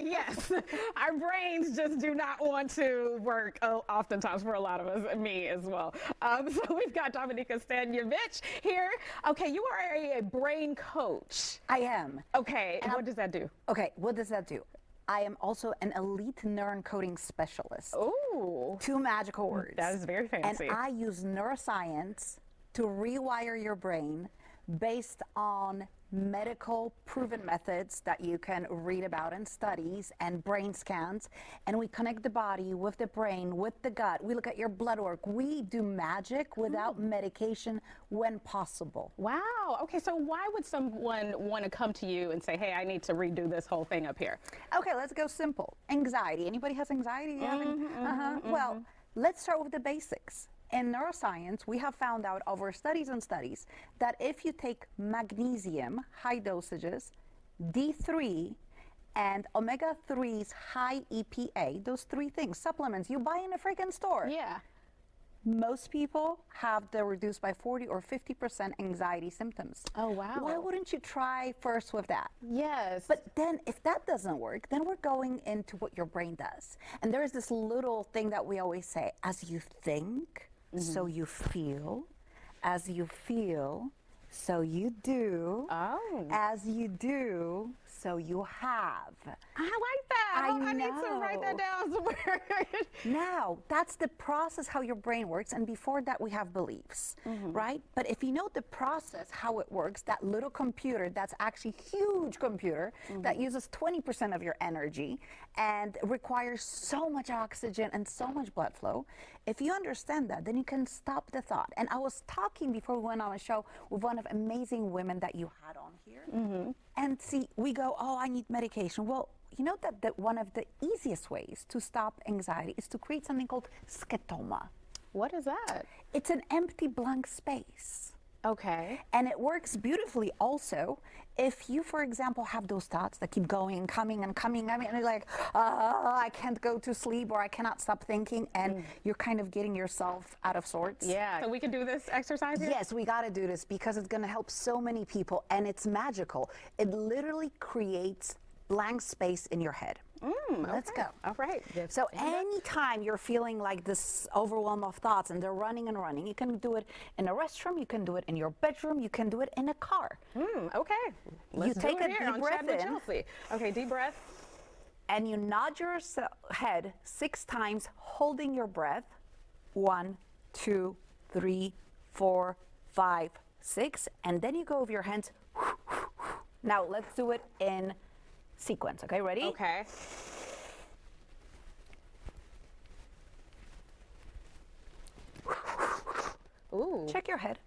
Yes, our brains just do not want to work oftentimes for a lot of us, me as well. So we've got Dominika Staniewicz here. Okay, you are a brain coach. I am. Okay, and what does that do? Okay, what does that do? I am also an elite neuroencoding specialist. Oh, Two magical words. that is very fancy. And I use neuroscience to rewire your brain based on medical proven methods that you can read about in studies and brain scans. And we connect the body with the brain, with the gut. We look at your blood work. We do magic without medication when possible. Wow. Okay, so why would someone want to come to you and say, hey, I need to redo this whole thing up here? Okay, let's go simple. Anxiety. Anybody has anxiety? Well, let's start with the basics. In neuroscience, we have found out over studies and studies that if you take magnesium, high dosages, D3, and omega-3's high EPA, those three things, supplements you buy in a freaking store. Yeah. Most people have the reduced by 40 or 50% anxiety symptoms. Oh, wow. Why wouldn't you try first with that? Yes. But then if that doesn't work, then we're going into what your brain does. And there's this little thing that we always say, as you think, so you feel. As you feel, so you do. Oh. As you do, so you have. I like that. I need to write that down somewhere. Now, that's the process how your brain works, and before that we have beliefs, right? But if you know the process, how it works, that little computer, that's actually huge computer that uses 20% of your energy and requires so much oxygen and so much blood flow, if you understand that, then you can stop the thought. And I was talking before we went on a show with one of amazing women that you had on here. And see, we go, oh, I need medication. Well, you know that one of the easiest ways to stop anxiety is to create something called scotoma. What is that? It's an empty blank space. Okay. And it works beautifully also if you, for example, have those thoughts that keep going and coming and coming. I mean, you're like, I can't go to sleep or I cannot stop thinking, and you're kind of getting yourself out of sorts. Yeah. So we can do this exercise here? Yes, we got to do this because it's going to help so many people, and it's magical. It literally creates blank space in your head. Let's go. All right. So anytime you're feeling like this overwhelm of thoughts and they're running and running, you can do it in a restroom, you can do it in your bedroom, you can do it in a car. Okay. Let's take do it a here deep on breath Chattin' with in. Chelsea. Okay, deep breath. And you nod your head 6 times, holding your breath. 1, 2, 3, 4, 5, 6. And then you go over your hands. Now let's do it in sequence. Okay, ready? Okay. Ooh. Check your head.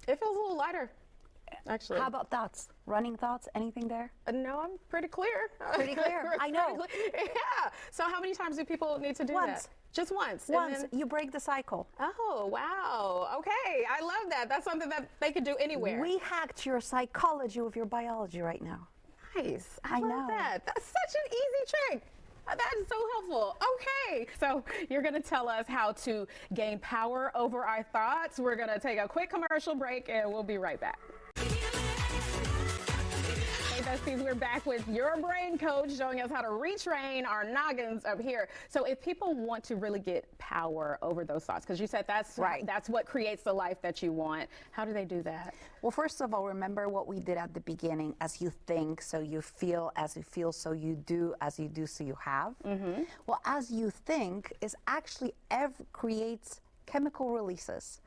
It feels a little lighter, actually. How about thoughts? Running thoughts? Anything there? No, I'm pretty clear. Pretty clear. I know. Yeah. So how many times do people need to do Once. that? Just once. and Once then- you break the cycle. Oh, wow. Okay. I love that. That's something that they could do anywhere. We hacked your psychology with your biology right now. Nice. I love know. that. That's such an easy trick. That is so helpful. Okay, so you're going to tell us how to gain power over our thoughts. We're going to take a quick commercial break and we'll be right back. Hey, besties, we're back with your brain coach showing us how to retrain our noggins up here. So if people want to really get power over those thoughts, because you said that's right, that's what creates the life that you want, how do they do that? Well, first of all, remember what we did at the beginning. As you think, so you feel. As you feel, so you do. As you do, so you have. Well, as you think is actually creates chemical releases.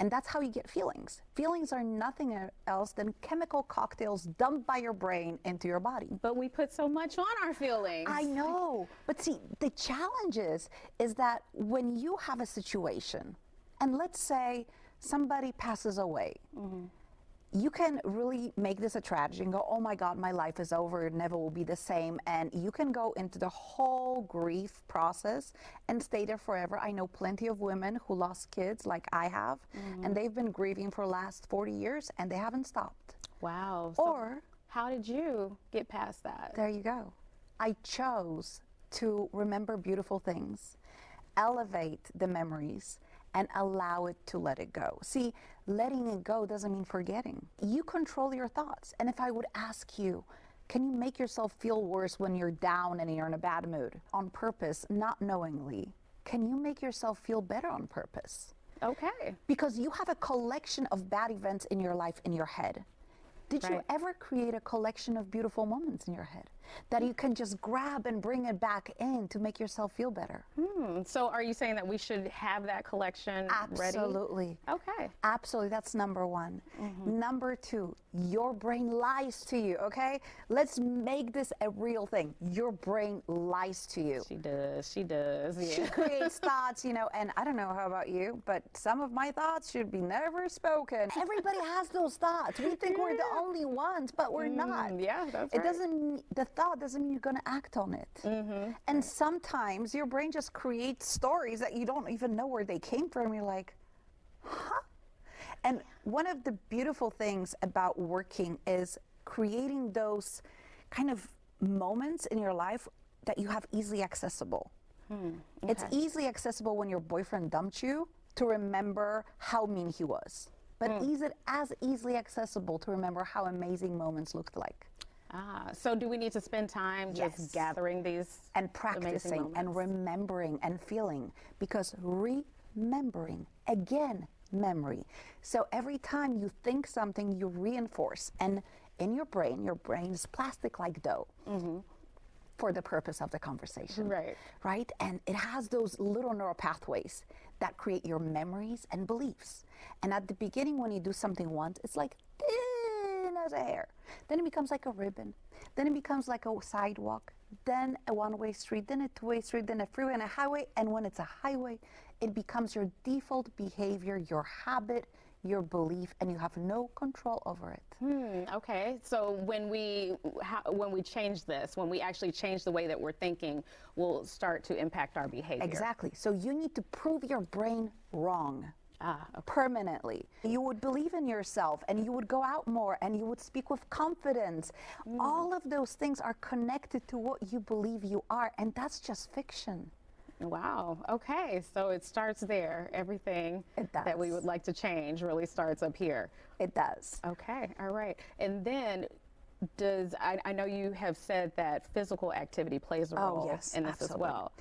And that's how you get feelings. Feelings are nothing else than chemical cocktails dumped by your brain into your body. But we put so much on our feelings. I know. But see, the challenge is that when you have a situation, and let's say somebody passes away, you can really make this a tragedy and go, oh my God, my life is over, it never will be the same. And you can go into the whole grief process and stay there forever. I know plenty of women who lost kids like I have, and they've been grieving for the last 40 years and they haven't stopped. Wow. Or how did you get past that? There you go. I chose to remember beautiful things, elevate the memories, and allow it to let it go. See, letting it go doesn't mean forgetting. You control your thoughts. And if I would ask you, Can you make yourself feel worse when you're down and you're in a bad mood on purpose, not knowingly? Can you make yourself feel better on purpose? Okay. Because you have a collection of bad events in your life in your head. Did you ever create a collection of beautiful moments in your head that you can just grab and bring it back in to make yourself feel better? So are you saying that we should have that collection ready? Absolutely. Okay. Absolutely. That's number one. Number two, your brain lies to you, okay? Let's make this a real thing. Your brain lies to you. She does. She does. Yeah. She creates thoughts, you know, and I don't know how about you, but some of my thoughts should be never spoken. Everybody has those thoughts. We think we're the only ones, but we're not. Yeah, that's It right. doesn't, the thought doesn't mean you're going to act on it. And sometimes your brain just creates stories that you don't even know where they came from. You're like, huh? And one of the beautiful things about working is creating those kind of moments in your life that you have easily accessible. It's easily accessible when your boyfriend dumped you to remember how mean he was. But is it as easily accessible to remember how amazing moments looked like? So do we need to spend time just gathering these and practicing and remembering and feeling? Because remembering, again, memory. So every time you think something, you reinforce. And in your brain is plastic like dough. For the purpose of the conversation. Right? And it has those little neural pathways that create your memories and beliefs. And at the beginning, when you do something once, it's like thin as a hair. Then it becomes like a ribbon. Then it becomes like a sidewalk. Then a one-way street, then a two-way street, then a freeway and a highway. And when it's a highway, it becomes your default behavior, your habit, your belief, and you have no control over it. Okay, so when we change this, when we actually change the way that we're thinking, we'll start to impact our behavior. Exactly. So you need to prove your brain wrong. Permanently. You would believe in yourself and you would go out more and you would speak with confidence. All of those things are connected to what you believe you are, and that's just fiction. Wow. Okay. So it starts there. Everything that we would like to change really starts up here. It does. Okay. All right. And then I know you have said that physical activity plays a role in this as well.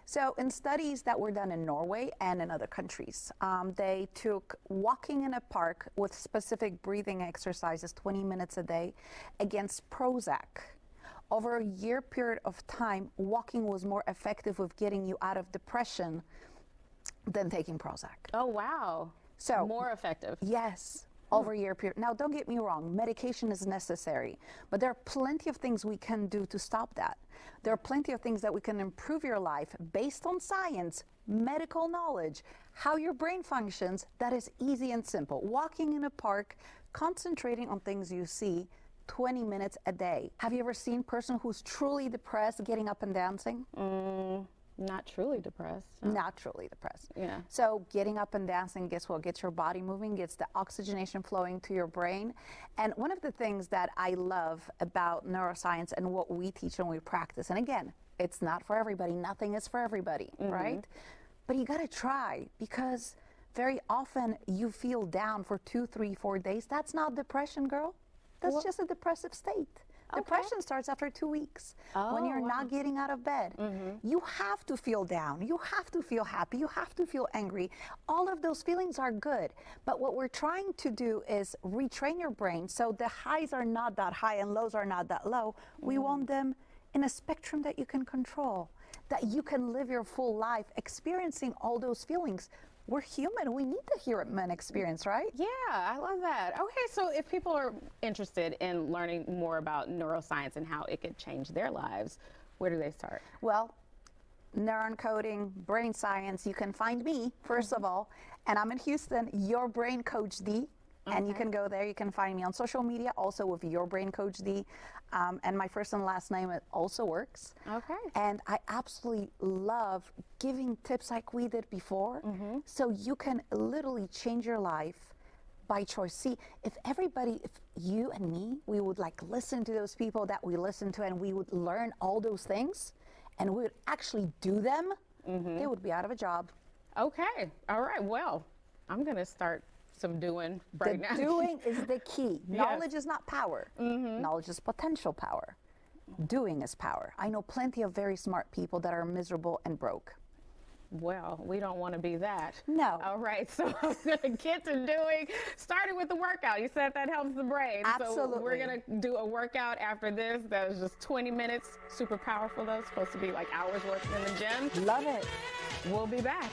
So in studies that were done in Norway and in other countries, they took walking in a park with specific breathing exercises 20 minutes a day against Prozac. Over a year period of time, walking was more effective with getting you out of depression than taking Prozac. Oh, wow. So more effective. Yes. Over a year period. Now, don't get me wrong, medication is necessary, but there are plenty of things we can do to stop that. There are plenty of things that we can improve your life based on science, medical knowledge, how your brain functions. That is easy and simple. Walking in a park, concentrating on things you see, 20 minutes a day. Have you ever seen a person who's truly depressed getting up and dancing? Not truly depressed. Not truly depressed. Yeah. So getting up and dancing, guess what? Gets your body moving, gets the oxygenation flowing to your brain. And one of the things that I love about neuroscience and what we teach and we practice, and again, it's not for everybody. Nothing is for everybody, right? But you got to try, because very often you feel down for 2, 3, 4 days. That's not depression, girl. That's just a depressive state. Depression starts after 2 weeks when you're not getting out of bed. You have to feel down. You have to feel happy. You have to feel angry. All of those feelings are good. But what we're trying to do is retrain your brain so the highs are not that high and lows are not that low. We want them in a spectrum that you can control, that you can live your full life experiencing all those feelings. We're human. We need the human experience, right? Yeah, I love that. Okay, so if people are interested in learning more about neuroscience and how it could change their lives, where do they start? Well, neuron coding, brain science, you can find me, first of all, and I'm in Houston, Your Brain Coach D. And you can go there. You can find me on social media also with Your Brain Coach D. And my first and last name, it also works. Okay. And I absolutely love giving tips like we did before. So you can literally change your life by choice. See, if you and me, we would like listen to those people that we listen to and we would learn all those things and we would actually do them, they would be out of a job. Okay. All right. Well, I'm going to start some doing right now. Doing is the key. Knowledge is not power. Knowledge is potential power. Doing is power. I know plenty of very smart people that are miserable and broke. Well, we don't want to be that. No. All right, so I'm going to get to doing, starting with the workout. You said that helps the brain. Absolutely. So we're going to do a workout after this. That was just 20 minutes, super powerful though. It's supposed to be like hours working in the gym. Love it. We'll be back.